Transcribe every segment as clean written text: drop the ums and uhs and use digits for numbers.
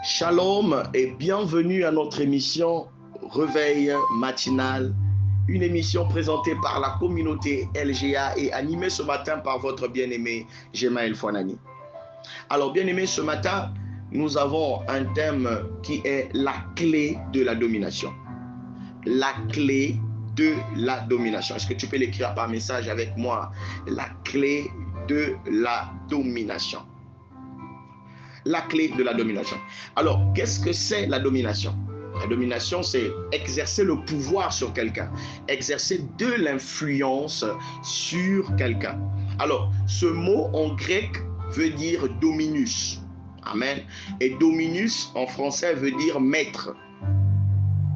Shalom et bienvenue à notre émission Réveil matinal, une émission présentée par la communauté LGA et animée ce matin par votre bien-aimé Gemaël Fouanani. Alors bien-aimé, ce matin, nous avons un thème qui est la clé de la domination. La clé de la domination. Est-ce que tu peux l'écrire par message avec moi? La clé de la domination. La clé de la domination. Alors, qu'est-ce que c'est la domination? La domination, c'est exercer le pouvoir sur quelqu'un, exercer de l'influence sur quelqu'un. Alors, ce mot en grec veut dire dominus. Amen. Et dominus en français veut dire maître.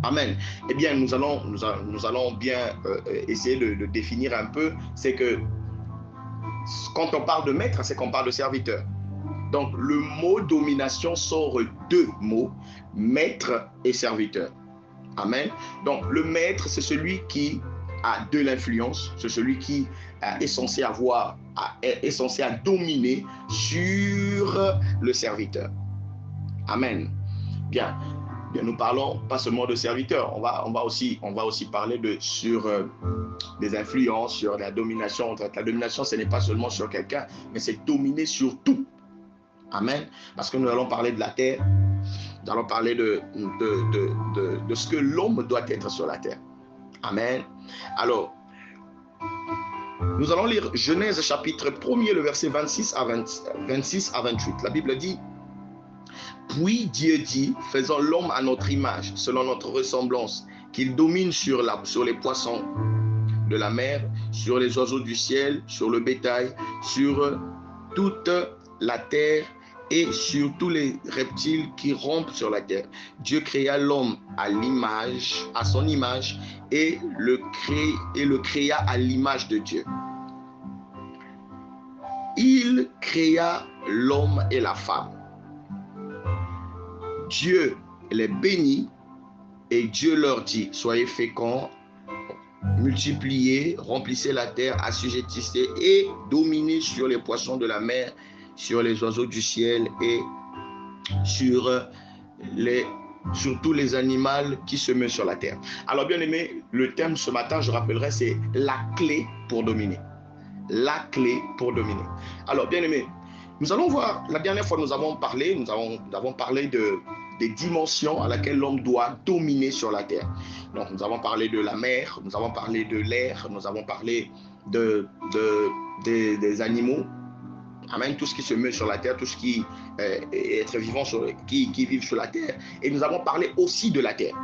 Amen. Eh bien, nous allons bien essayer de définir un peu. C'est que quand on parle de maître, c'est qu'on parle de serviteur. Donc, le mot domination sort deux mots, maître et serviteur. Amen. Donc, le maître, c'est celui qui a de l'influence, c'est celui qui est censé dominer sur le serviteur. Amen. Bien, nous parlons pas seulement de serviteur, on va aussi parler sur des influences, sur la domination. La domination, ce n'est pas seulement sur quelqu'un, mais c'est dominer sur tout. Amen. Parce que nous allons parler de la terre, nous allons parler de ce que l'homme doit être sur la terre. Amen. Alors, nous allons lire Genèse chapitre 1er, le verset 26 à 28. La Bible dit: Puis Dieu dit, faisons l'homme à notre image, selon notre ressemblance, qu'il domine sur les poissons de la mer, sur les oiseaux du ciel, sur le bétail, sur toute la terre et sur tous les reptiles qui rampent sur la terre. Dieu créa l'homme à son image, et le créa à l'image de Dieu. Il créa l'homme et la femme. Dieu les bénit et Dieu leur dit: soyez féconds, multipliez, remplissez la terre, assujettissez et dominez sur les poissons de la mer, sur les oiseaux du ciel et sur tous les animaux qui se meuvent sur la terre. Alors bien aimé, le thème ce matin, je rappellerai, c'est la clé pour dominer. La clé pour dominer. Alors bien aimé, nous allons voir, la dernière fois nous avons parlé des dimensions à laquelle l'homme doit dominer sur la terre. Donc nous avons parlé de la mer, nous avons parlé de l'air, nous avons parlé des animaux. Amen, tout ce qui se meut sur la terre, tout ce qui est être vivant, qui vivent sur la terre. Et nous avons parlé aussi de la terre.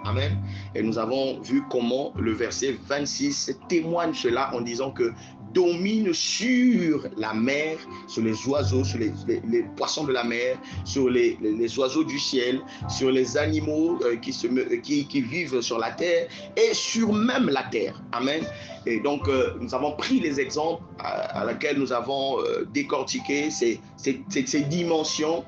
Amen. Et nous avons vu comment le verset 26 témoigne cela en disant que domine sur la mer, sur les oiseaux, sur les poissons de la mer, sur les oiseaux du ciel, sur les animaux qui vivent sur la terre et sur même la terre. Amen. Et donc, nous avons pris les exemples à laquelle nous avons décortiqué ces dimensions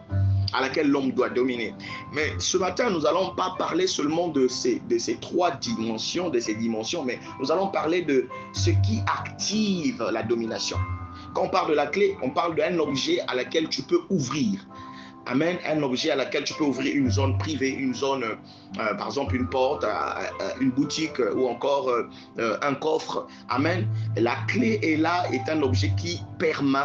à laquelle l'homme doit dominer. Mais ce matin, nous n'allons pas parler seulement de ces trois dimensions, mais nous allons parler de ce qui active la domination. Quand on parle de la clé, on parle d'un objet à laquelle tu peux ouvrir. Amen, un objet à laquelle tu peux ouvrir une zone privée, une zone, par exemple une porte, une boutique ou encore un coffre. Amen. La clé est là, est un objet qui permet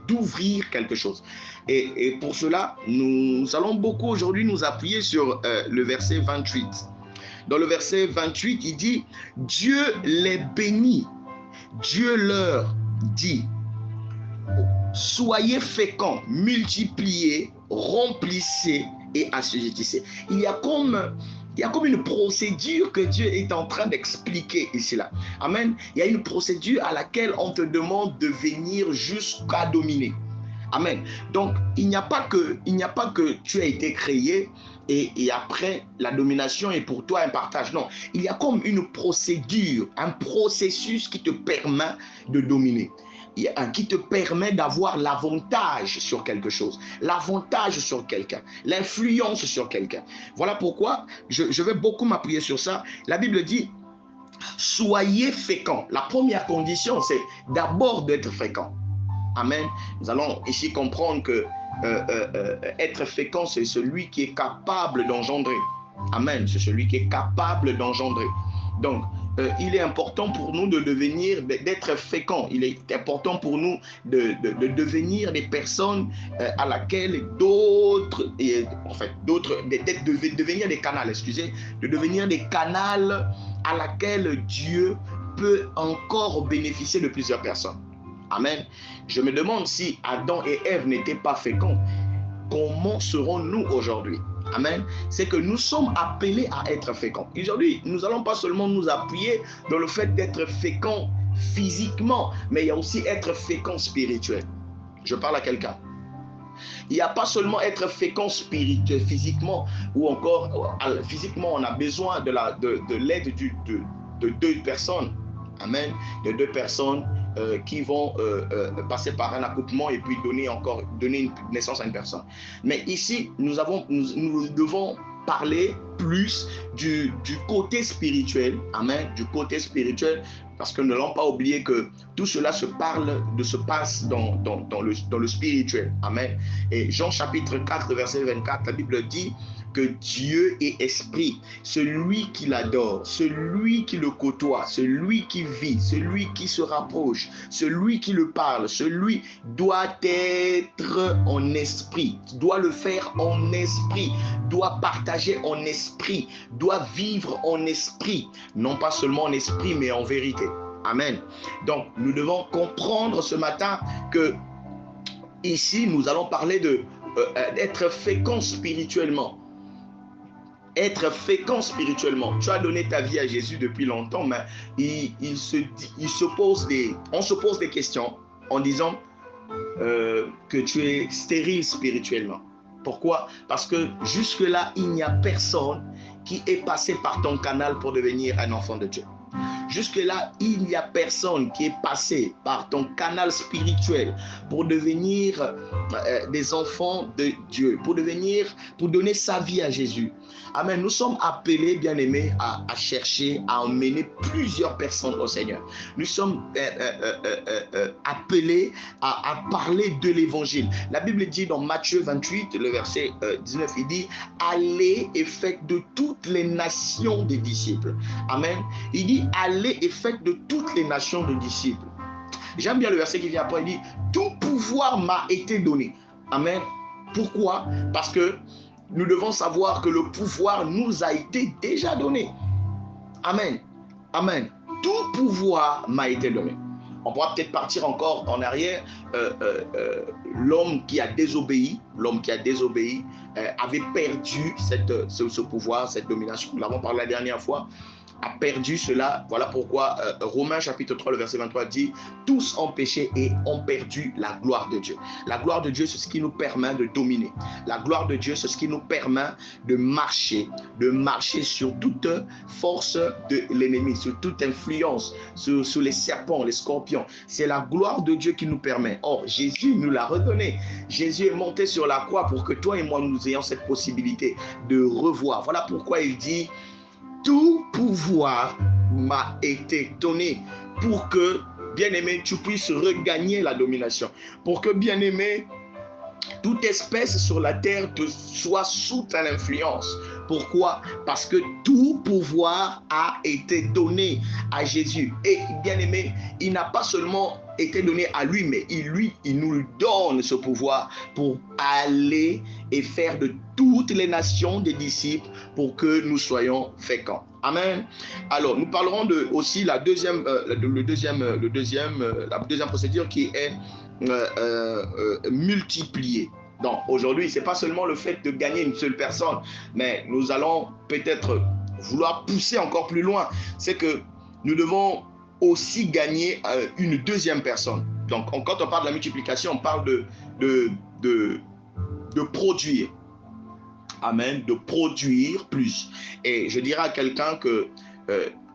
d'ouvrir quelque chose. Et pour cela, nous allons beaucoup aujourd'hui nous appuyer sur le verset 28. Dans le verset 28, il dit: Dieu les bénit, Dieu leur dit: soyez féconds, multipliez, remplissez et assujettissez. Il y a comme une procédure que Dieu est en train d'expliquer ici là. Amen. Il y a une procédure à laquelle on te demande de venir jusqu'à dominer. Amen. Donc, il n'y a pas que tu as été créé et après la domination est pour toi un partage. Non, il y a comme une procédure, un processus qui te permet de dominer, qui te permet d'avoir l'avantage sur quelque chose, l'avantage sur quelqu'un, l'influence sur quelqu'un. Voilà pourquoi je vais beaucoup m'appuyer sur ça. La Bible dit: soyez féconds. La première condition, c'est d'abord d'être fécond. Amen. Nous allons ici comprendre que être fécond, c'est celui qui est capable d'engendrer. Amen. C'est celui qui est capable d'engendrer. Donc, il est important pour nous de devenir, d'être féconds. Il est important pour nous de devenir des personnes à laquelle d'autres, de devenir des canaux, de devenir des canaux à laquelle Dieu peut encore bénéficier de plusieurs personnes. Amen. Je me demande si Adam et Ève n'étaient pas féconds, comment serons-nous aujourd'hui? Amen. C'est que nous sommes appelés à être féconds. Aujourd'hui, nous n'allons pas seulement nous appuyer dans le fait d'être féconds physiquement, mais il y a aussi être fécond spirituel. Je parle à quelqu'un. Il n'y a pas seulement être fécond spirituel, physiquement, ou encore physiquement, on a besoin de l'aide de deux personnes. Amen. De deux personnes qui vont passer par un accouplement et puis donner une naissance à une personne. Mais ici, nous devons parler plus du côté spirituel. Amen. Du côté spirituel, parce que ne l'ont pas oublié que tout cela se passe dans le spirituel. Amen. Et Jean chapitre 4, verset 24, la Bible dit que Dieu est esprit. Celui qui l'adore, celui qui le côtoie, celui qui vit, celui qui se rapproche, celui qui le parle, celui doit être en esprit, doit le faire en esprit, doit partager en esprit, doit vivre en esprit, non pas seulement en esprit, mais en vérité. Amen. Donc, nous devons comprendre ce matin que ici, nous allons parler d'être fécond spirituellement. Être fécond spirituellement. Tu as donné ta vie à Jésus depuis longtemps, mais on se pose des questions en disant que tu es stérile spirituellement. Pourquoi? Parce que jusque-là, il n'y a personne qui est passé par ton canal pour devenir un enfant de Dieu. Jusque-là, il n'y a personne qui est passé par ton canal spirituel pour devenir des enfants de Dieu, pour donner sa vie à Jésus. Amen. Nous sommes appelés, bien-aimés, à chercher, à emmener plusieurs personnes au Seigneur. Nous sommes appelés à parler de l'évangile. La Bible dit dans Matthieu 28, le verset 19, il dit « Allez et faites de toutes les nations des disciples. » Amen. Il dit « Allez et faites de toutes les nations des disciples. » J'aime bien le verset qui vient après, il dit « Tout pouvoir m'a été donné. » Amen. Pourquoi? Parce que nous devons savoir que le pouvoir nous a été déjà donné. Amen. Amen. Tout pouvoir m'a été donné. On pourra peut-être partir encore en arrière. L'homme qui a désobéi, avait perdu ce pouvoir, cette domination. Nous l'avons parlé la dernière fois. A perdu cela. Voilà pourquoi Romains chapitre 3, le verset 23 dit « Tous ont péché et ont perdu la gloire de Dieu. » La gloire de Dieu, c'est ce qui nous permet de dominer. La gloire de Dieu, c'est ce qui nous permet de marcher sur toute force de l'ennemi, sur toute influence, sur les serpents, les scorpions. C'est la gloire de Dieu qui nous permet. Or, Jésus nous l'a redonné. Jésus est monté sur la croix pour que toi et moi, nous ayons cette possibilité de revoir. Voilà pourquoi il dit « Tout pouvoir m'a été donné pour que, bien-aimé, tu puisses regagner la domination. Pour que, bien-aimé, toute espèce sur la terre te soit sous ta influence. Pourquoi? Parce que tout pouvoir a été donné à Jésus. Et bien-aimé, il n'a pas seulement été donné à lui, mais il nous donne ce pouvoir pour aller et faire de toutes les nations des disciples pour que nous soyons féconds. Amen. Alors, nous parlerons aussi la deuxième procédure qui est multiplier. Donc, aujourd'hui, ce n'est pas seulement le fait de gagner une seule personne, mais nous allons peut-être vouloir pousser encore plus loin. C'est que nous devons aussi gagner une deuxième personne. Donc, quand on parle de la multiplication, on parle de produire. Amen. De produire plus. Et je dirais à quelqu'un que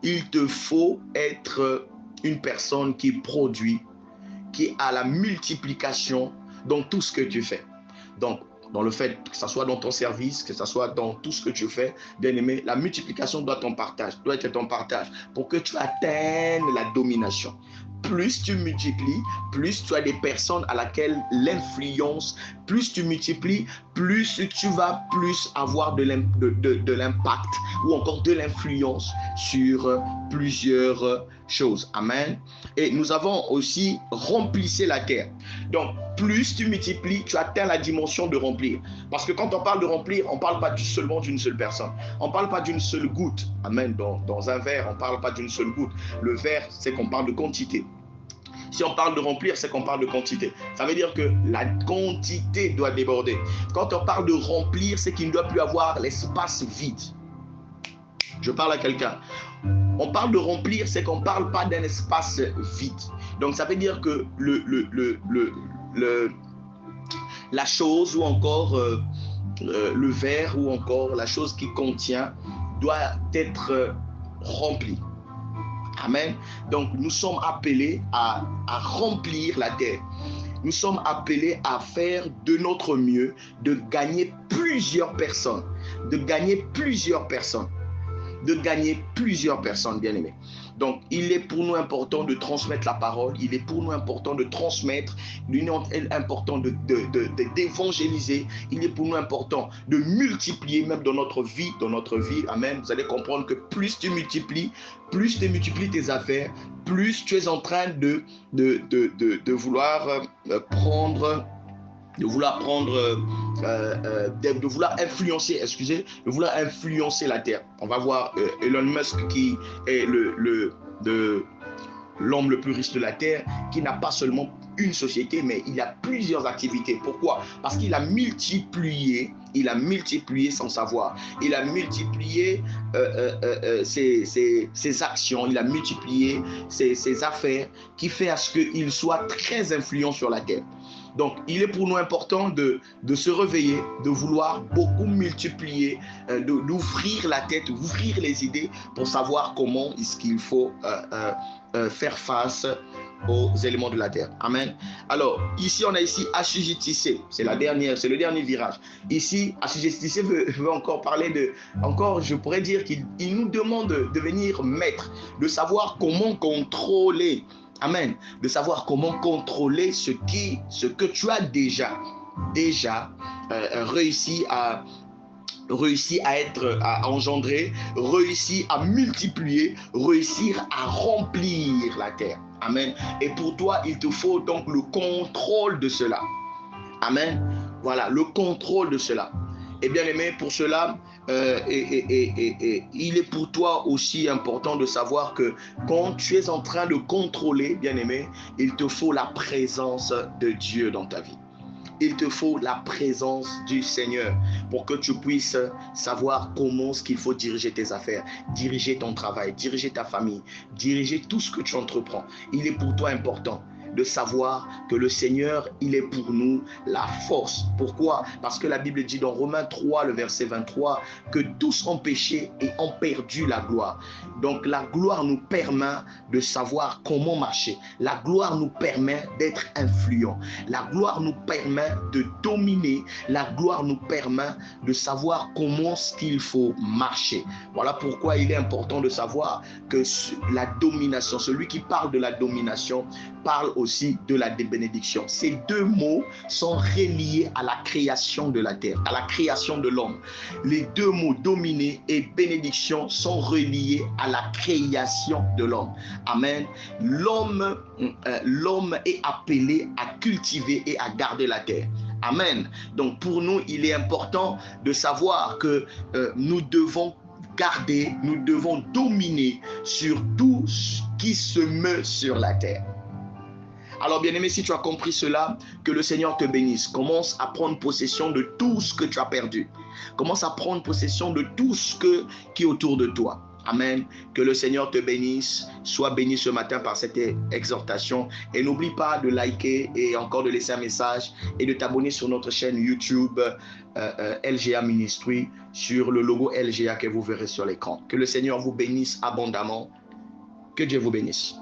il te faut être une personne qui produit, qui a la multiplication dans tout ce que tu fais. Donc, dans le fait que ce soit dans ton service, que ce soit dans tout ce que tu fais, bien aimé, la multiplication doit être ton partage pour que tu atteignes la domination. plus tu multiplies, plus tu as des personnes à laquelle l'influence, plus tu multiplies, plus tu vas plus avoir de l'impact ou encore de l'influence sur plusieurs choses. Amen. Et nous avons aussi remplissé la terre. Donc, plus tu multiplies, tu atteins la dimension de remplir. Parce que quand on parle de remplir, on ne parle pas seulement d'une seule personne. On ne parle pas d'une seule goutte. Amen. Dans un verre, on ne parle pas d'une seule goutte. Le verre, c'est qu'on parle de quantité. Si on parle de remplir, c'est qu'on parle de quantité. Ça veut dire que la quantité doit déborder. Quand on parle de remplir, c'est qu'il ne doit plus avoir l'espace vide. Je parle à quelqu'un. On parle de remplir, c'est qu'on ne parle pas d'un espace vide. Donc ça veut dire que la chose ou encore le verre ou encore la chose qui contient doit être remplie. Amen. Donc nous sommes appelés à remplir la terre. Nous sommes appelés à faire de notre mieux, de gagner plusieurs personnes, bien-aimés. Donc, il est pour nous important de transmettre la parole, il est pour nous important de transmettre, il est important d'évangéliser, il est pour nous important de multiplier même dans notre vie, amen. Vous allez comprendre que plus tu multiplies tes affaires, plus tu es en train de vouloir prendre... de vouloir influencer la terre. On va voir Elon Musk qui est l'homme le plus riche de la terre, qui n'a pas seulement une société, mais il a plusieurs activités. Pourquoi? Parce qu'il a multiplié sans savoir. Il a multiplié ses actions, il a multiplié ses affaires, qui fait à ce qu'il soit très influent sur la terre. Donc, il est pour nous important de se réveiller, de vouloir beaucoup multiplier, d'ouvrir la tête, ouvrir les idées pour savoir comment est-ce qu'il faut faire face aux éléments de la terre. Amen. Alors, ici, on a ici assujettissé. C'est le dernier virage. Ici, assujettissé veut encore parler je pourrais dire qu'il nous demande de devenir maître, de savoir comment contrôler. Amen. De savoir comment contrôler ce que tu as déjà réussi à engendrer, réussi à multiplier, réussir à remplir la terre. Amen. Et pour toi, il te faut donc le contrôle de cela. Amen. Voilà, le contrôle de cela. Et bien aimé, pour cela, il est pour toi aussi important de savoir que quand tu es en train de contrôler, bien aimé, il te faut la présence de Dieu dans ta vie. Il te faut la présence du Seigneur pour que tu puisses savoir comment est-ce qu'il faut diriger tes affaires, diriger ton travail, diriger ta famille, diriger tout ce que tu entreprends. Il est pour toi important de savoir que le Seigneur, il est pour nous la force. Pourquoi? Parce que la Bible dit dans Romains 3, le verset 23, que tous ont péché et ont perdu la gloire. Donc la gloire nous permet de savoir comment marcher. La gloire nous permet d'être influent. La gloire nous permet de dominer. La gloire nous permet de savoir comment est-ce qu'il faut marcher. Voilà pourquoi il est important de savoir que la domination, celui qui parle de la domination, parle aussi de la bénédiction. Ces deux mots sont reliés à la création de la terre, à la création de l'homme. Les deux mots dominer et bénédiction sont reliés à la création de l'homme. Amen. L'homme est appelé à cultiver et à garder la terre. Amen. Donc pour nous, il est important de savoir que nous devons garder, nous devons dominer sur tout ce qui se meut sur la terre. Alors bien-aimé, si tu as compris cela, que le Seigneur te bénisse. Commence à prendre possession de tout ce que tu as perdu. Commence à prendre possession de tout ce qui est autour de toi. Amen. Que le Seigneur te bénisse. Sois béni ce matin par cette exhortation. Et n'oublie pas de liker et encore de laisser un message et de t'abonner sur notre chaîne YouTube LGA Ministry sur le logo LGA que vous verrez sur l'écran. Que le Seigneur vous bénisse abondamment. Que Dieu vous bénisse.